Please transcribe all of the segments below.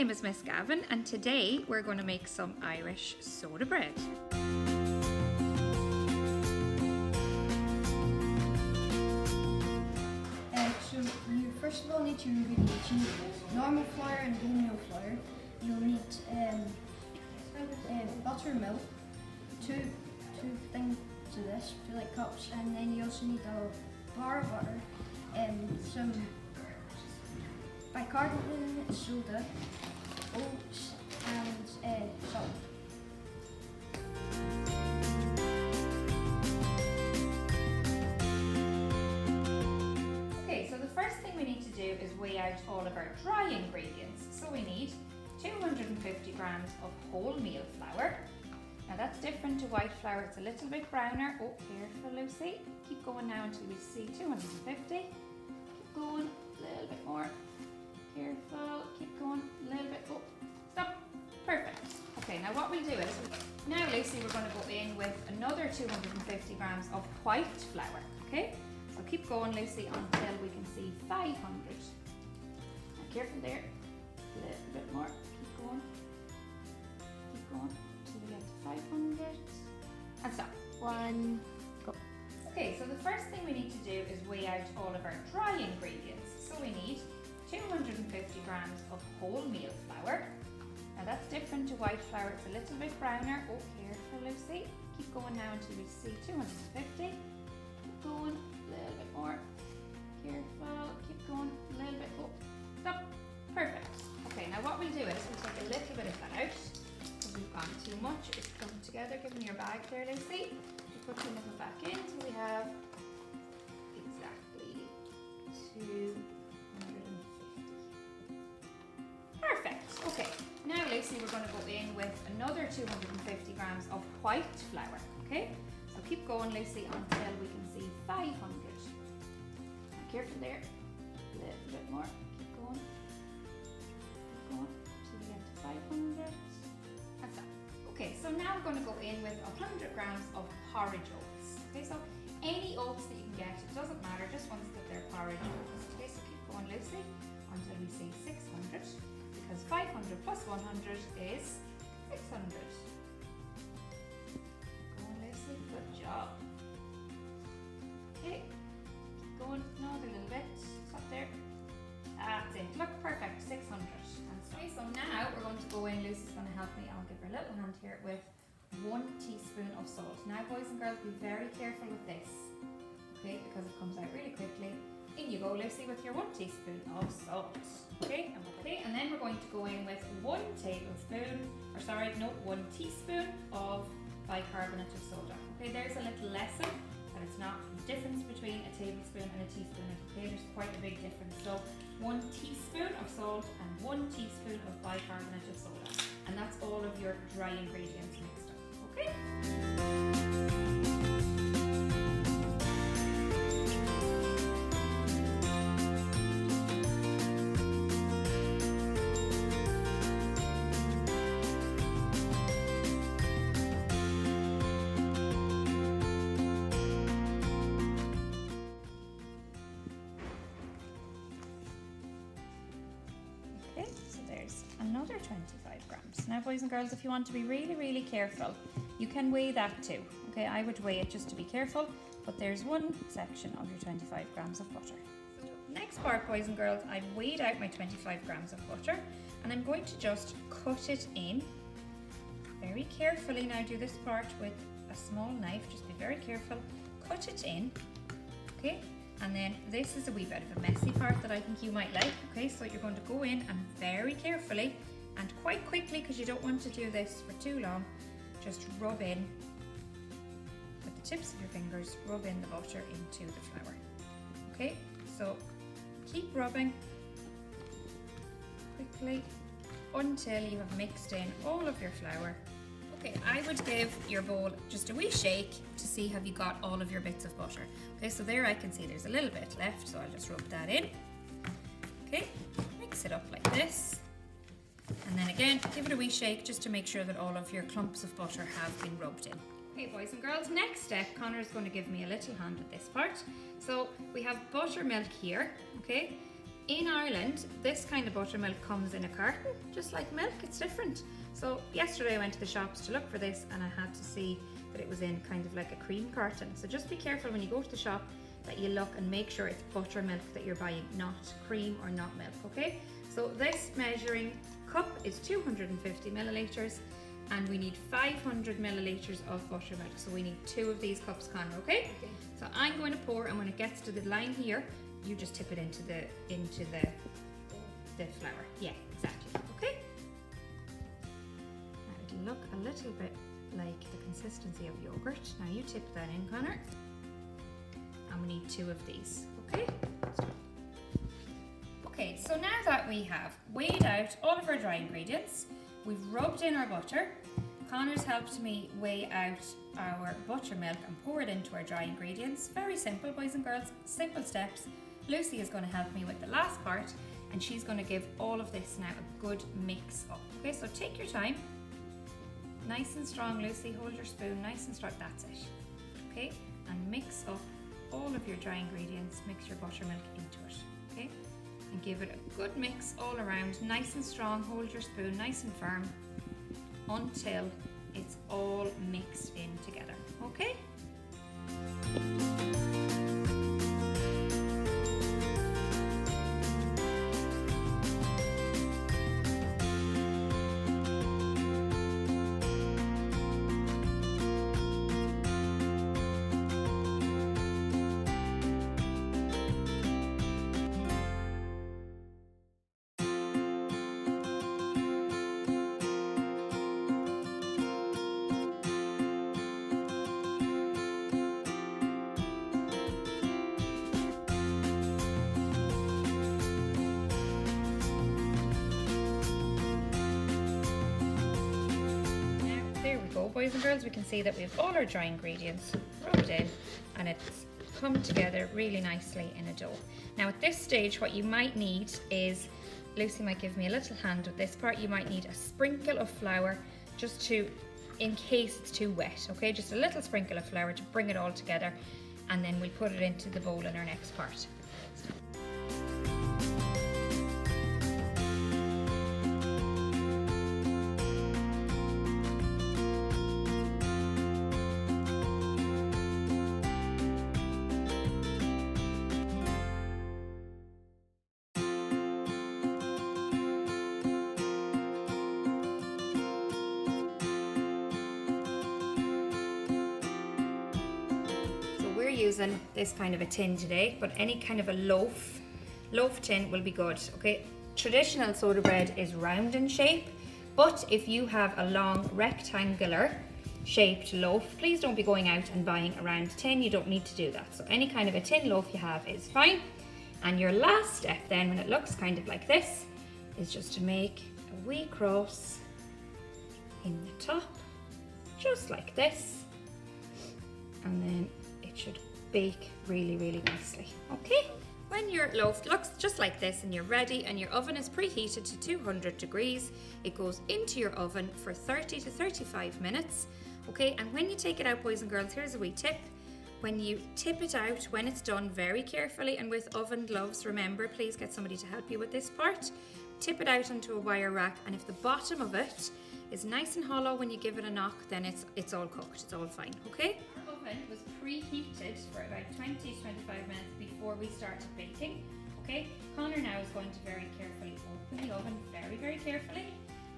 name is Miss Gavin and today we're going to make some Irish soda bread. So you first of all need your ingredients. You need normal flour and wholemeal flour. You'll need butter, milk, two things of this, 2 like cups, and then you also need a bar of butter, some bicarbonate soda, oats, and salt. Okay, so the first thing we need to do is weigh out all of our dry ingredients. So we need 250 grams of wholemeal flour. Now that's different to white flour, it's a little bit browner. Oh, careful Lucy. Keep going now until we see 250. Keep going, a little bit more. Careful, keep going, a little bit. Oh, stop. Perfect. Okay, now what we'll do is, now Lucy, we're going to go in with another 250 grams of white flour, okay? So keep going Lucy until we can see 500. Now careful there, a little bit more, keep going until we get to 500 and stop. 1, go. Okay, so the first thing we need to do is weigh out all of our dry ingredients. So we need 250 grams of wholemeal flour. Now that's different to white flour, it's a little bit browner. Oh, careful Lucy. Keep going now until we see 250. Keep going, a little bit more. Careful, keep going, a little bit. Oh, stop. Perfect. Okay, now what we'll do is we'll take a little bit of that out because we've gone too much. It's come together. Give me your bag there, Lucy. We'll put a little back in so we have exactly 250. Perfect. Okay, now Lucy, we're going to go in with another 250 grams of white flour. Okay, so keep going Lucy until we can see 500. Now careful there, a little bit more. Keep going till we get to 500. That's that. Okay, so now we're going to go in with 100 grams of porridge oats. Okay, so any oats that you can get, it doesn't matter, just ones that they're porridge oats. Okay, so keep going Lucy until we see 600. Because 500 plus 100 is 600. Go on Lucy, good job. Okay, keep going, another little bit, stop there. That's it, look perfect, 600. Okay, so now we're going to go in, Lucy's going to help me, I'll give her a little hand here, with 1 teaspoon of salt. Now boys and girls, be very careful with this, okay, because it comes out really quickly. In you go Lucy with your 1 teaspoon of salt. Okay, and then we're going to go in with 1 teaspoon of bicarbonate of soda. Okay, there's a little lesson that it's not the difference between a tablespoon and a teaspoon. Okay, there's quite a big difference. So 1 teaspoon of salt and 1 teaspoon of bicarbonate of soda. And that's all of your dry ingredients mixed up. Okay? Another 25 grams. Now boys and girls, if you want to be really careful, you can weigh that too. Okay, I would weigh it just to be careful, but there's one section of your 25 grams of butter. So next part boys and girls, I've weighed out my 25 grams of butter and I'm going to just cut it in very carefully. Now do this part with a small knife, just be very careful, cut it in, okay? And then this is a wee bit of a messy part that I think you might like, okay? So you're going to go in and very carefully and quite quickly, because you don't want to do this for too long, just rub in with the tips of your fingers, rub in the butter into the flour. Okay, so keep rubbing quickly until you have mixed in all of your flour. Okay, I would give your bowl just a wee shake to see have you got all of your bits of butter. Okay, so there I can see there's a little bit left, so I'll just rub that in. Okay, mix it up like this. And then again, give it a wee shake just to make sure that all of your clumps of butter have been rubbed in. Okay, boys and girls, next step, Connor's going to give me a little hand with this part. So we have buttermilk here, okay? In Ireland, this kind of buttermilk comes in a carton, just like milk, it's different. So yesterday I went to the shops to look for this and I had to see that it was in kind of like a cream carton. So just be careful when you go to the shop that you look and make sure it's buttermilk that you're buying, not cream or not milk, okay? So this measuring cup is 250 millilitres and we need 500 millilitres of buttermilk. So we need 2 of these cups, Connor, okay? So I'm going to pour, and when it gets to the line here, you just tip it into the flour. Yeah, exactly. Okay. Now it'll look a little bit like the consistency of yogurt. Now you tip that in, Connor. And we need 2 of these. Okay. Okay. So now that we have weighed out all of our dry ingredients, we've rubbed in our butter. Connor's helped me weigh out our buttermilk and pour it into our dry ingredients. Very simple, boys and girls. Simple steps. Lucy is going to help me with the last part and she's going to give all of this now a good mix up. Okay, so take your time. Nice and strong, Lucy. Hold your spoon nice and strong. That's it. Okay, and mix up all of your dry ingredients. Mix your buttermilk into it. Okay, and give it a good mix all around. Nice and strong. Hold your spoon nice and firm until it's all mixed in together. Okay. Boys and girls, we can see that we have all our dry ingredients rubbed in and it's come together really nicely in a dough. Now at this stage what you might need is, Lucy might give me a little hand with this part, you might need a sprinkle of flour just to, in case it's too wet, okay? Just a little sprinkle of flour to bring it all together and then we'll put it into the bowl in our next part. Using this kind of a tin today, but any kind of a loaf tin will be good, okay? Traditional soda bread is round in shape, but if you have a long rectangular shaped loaf, please don't be going out and buying a round tin. You don't need to do that. So any kind of a tin loaf you have is fine. And your last step then, when it looks kind of like this, is just to make a wee cross in the top, just like this, and then it should bake really, really nicely. Okay, when your loaf looks just like this and you're ready and your oven is preheated to 200 degrees, it goes into your oven for 30 to 35 minutes. Okay, and when you take it out, boys and girls, here's a wee tip. When you tip it out, when it's done, very carefully and with oven gloves, remember, please get somebody to help you with this part. Tip it out onto a wire rack, and if the bottom of it is nice and hollow when you give it a knock, then it's all cooked, it's all fine, okay? Our oven was preheated for about 20 to 25 minutes before we started baking, okay? Connor now is going to very carefully open the oven, very, very carefully,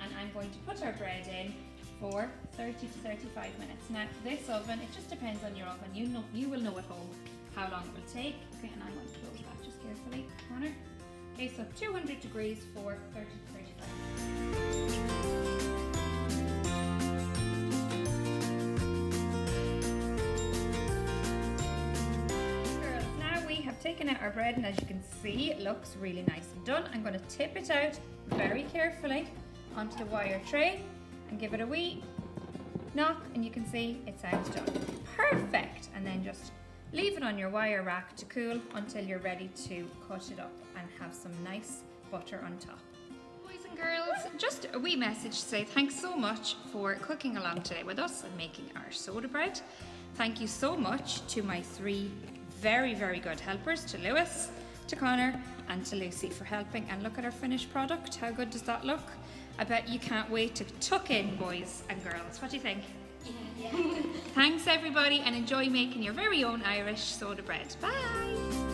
and I'm going to put our bread in for 30 to 35 minutes. Now, this oven, it just depends on your oven. You will know at home how long it will take. Okay, and I'm going to close that just carefully, Connor. Okay, so 200 degrees for 30 to 35 minutes. Taken out our bread, and as you can see, it looks really nice and done. I'm going to tip it out very carefully onto the wire tray and give it a wee knock, and you can see it's out done. Perfect. And then just leave it on your wire rack to cool until you're ready to cut it up and have some nice butter on top. Boys and girls, just a wee message to say thanks so much for cooking along today with us and making our soda bread. Thank you so much to my 3 very, very good helpers, to Lewis, to Connor and to Lucy for helping. And look at our finished product. How good does that look? I bet you can't wait to tuck in, boys and girls. What do you think? Yeah. Thanks everybody, and enjoy making your very own Irish soda bread. Bye!